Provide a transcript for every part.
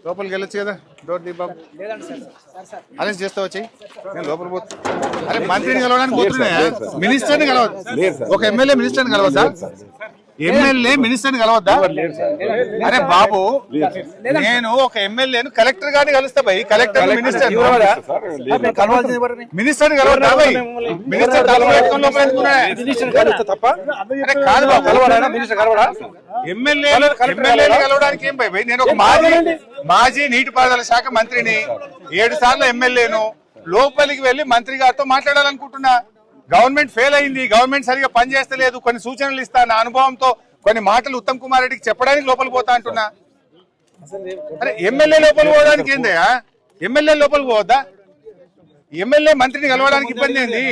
లోపలికి వెళ్ళొచ్చు కదా డోర్ దీ బాబు అరెస్ట్ చేస్తా వచ్చి నేను లోపలికి పోతా అరే మంత్రిని కలవడానికి పోతున్నాయా మినిస్టర్ని కలవద్దు ఒక ఎమ్మెల్యే మినిస్టర్ని కలవద్దా ఎమ్మెల్యే మినిస్టర్ని కలవద్దా అరే బాబు నేను ఒక ఎమ్మెల్యేను కలెక్టర్ గారిని కలుస్తా భయ్ కలెక్టర్ మినిస్టర్ మినిస్టర్ కలవద్దా భయ్ మినిస్టర్ కాదు బాబు ఎమ్మెల్యేలు కలవడానికి ఏం భయ్ నేను ఒక మాజీ నీటిపారుదల శాఖ మంత్రిని 7 సార్లు ఎమ్మెల్యేను లోపలికి వెళ్లి మంత్రి గారితో మాట్లాడాలనుకుంటున్నా గవర్నమెంట్ ఫెయిల్ అయింది గవర్నమెంట్ సరిగా పనిచేస్తలేదు కొన్ని సూచనలు ఇస్తా నా అనుభవంతో కొన్ని మాటలు ఉత్తమ్ కుమార్ రెడ్డికి చెప్పడానికి లోపలికి పోతా అంటున్నా అరే ఎమ్మెల్యే లోపలికి పోవడానికి ఏందయ్యా ఎమ్మెల్యే లోపలికి పోవద్దా ఎమ్మెల్యే మంత్రిని కలవడానికి ఇబ్బంది ఏంది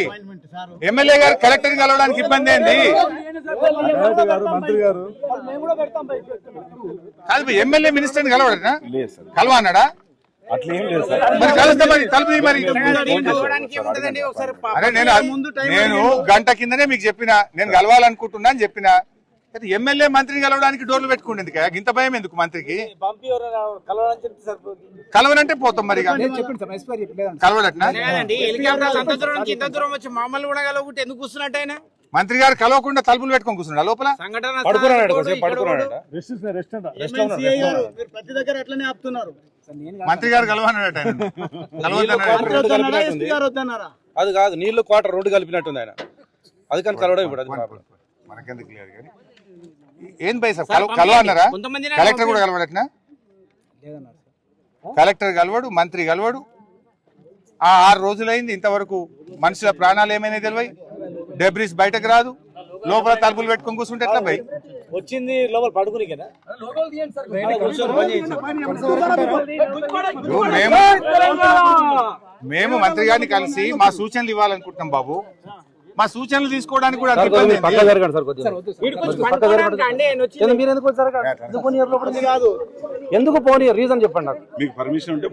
ఎమ్మెల్యే గారు కలెక్టర్ ని కలవడానికి ఇబ్బంది ఏంది కాదు ఎమ్మెల్యే మినిస్టర్ ని కలవడనా కలవన్నాడా మరి కలుస్తా మరి తలుపు మరి అరే నేను గంట కిందనే మీకు చెప్పిన నేను కలవాలనుకుంటున్నా అని చెప్పిన ఎమ్మెల్యే మంత్రిని కలవడానికి డోర్లు పెట్టుకుంటుంది ఇంత భయం ఎందుకు మంత్రికి కలవనంటే పోతాం మరి కలవడట్నా మంత్రి గారు కలవకుండా తలుపులు పెట్టుకొని కూర్చున్నా లోపల మంత్రి గారు కలవన్నాడట అది కాదు నీళ్లు క్వార్టర్ 2 కలిపినట్టుంది ఆయన అది కానీ కలవడం ఇప్పుడు మనకెందుకు క్లియర్ కానీ ఏం భయ సార్ కలవన్నారా కలెక్టర్ కూడా కలవడట్నా కలెక్టర్ కలవడు మంత్రి కలవడు 6 రోజులైంది ఇంతవరకు మనుషుల ప్రాణాలు ఏమైనా తెలివై డెబ్రిస్ బయటకు రాదు లోపల తలుపులు పెట్టుకొని కూర్చుంటే ఎట్లా భయ్ వచ్చింది లోపల పడుకుని కదా మేము మంత్రి గారిని కలిసి మా సూచనలు ఇవ్వాలనుకుంటున్నాం బాబు మా సూచనలు తీసుకోవడానికి కూడా ఎందుకు పోనీ రీజన్ చెప్పండి నాకు మీకు పర్మిషన్ ఉంటే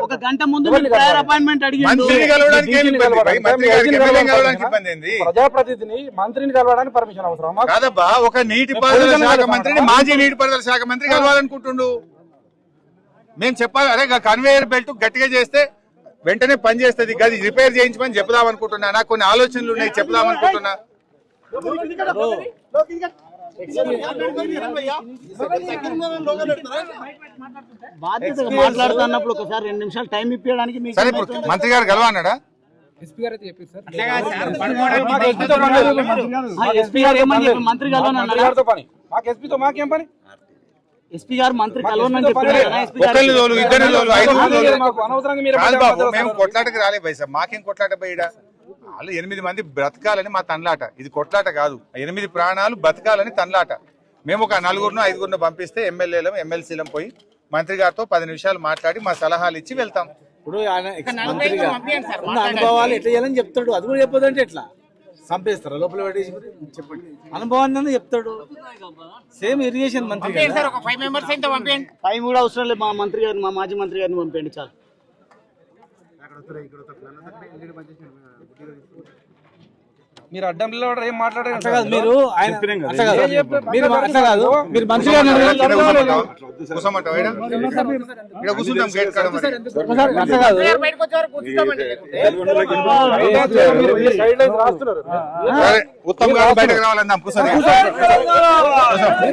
ఒక గంట ముందు అపాయింట్మెంట్ ప్రజాప్రతినిధిని మంత్రిని కలవడానికి పర్మిషన్ అవసరం కాదబ్బా ఒక నీటిపారుదల శాఖ మంత్రిని మాజీ నీటిపారుదల శాఖ మంత్రి కలవాలనుకుంటుండు మేము చెప్పాలి అరే కన్వేయర్ బెల్ట్ గట్టిగా చేస్తే వెంటనే పని చేస్తుంది గది రిపేర్ చేయించమని చెప్దాం అనుకుంటున్నా నాకు కొన్ని ఆలోచనలు ఉన్నాయి చెప్దాం అనుకుంటున్నా మాట్లాడుతున్నప్పుడు ఒకసారి 2 నిమిషాలు టైం ఇప్పించడానికి సరే ఇప్పుడు మంత్రి గారు కలవన్నాడా ఎస్పీ గారు ఏమని చెప్పి మంత్రి కలవనన్నాడు పని మాకు ఎస్పీతో మాకేం పని ఎస్పీ గారు మంత్రి కలవనని మేము కొట్లాటకి రాలే భయ్ సార్ మాకేం కొట్లాట బయట వాళ్ళు 8 మంది బ్రతకాలని మా తన్లాట ఇది కొట్లాట కాదు 8 ప్రాణాలు బతకాలని తన్లాట మేము ఒక 4 5 పంపిస్తే ఎమ్మెల్యేలం ఎమ్మెల్సీలం పోయి మంత్రి గారితో 10 నిమిషాలు మాట్లాడి మా సలహాలు ఇచ్చి వెళ్తాం ఇప్పుడు అనుభవాలు ఎట్లా చేయాలని చెప్తాడు అది కూడా చెప్పదంటే ఎట్లా చంపేస్తారా లోపల పెట్టేసి చెప్పండి అనుభవాన్ని చెప్తాడు సేమ్ ఇరిగేషన్ మంత్రి 5 కూడా అవసరం లేదు మా మంత్రి గారిని మా మాజీ మంత్రి గారిని పంపండి చాలు మీరు అడ్డంలో ఏం మాట్లాడారు మీరు మీరు మంచిగా ఉత్తమ్ గారు బయటకు రావాలన్నా కూర్చొని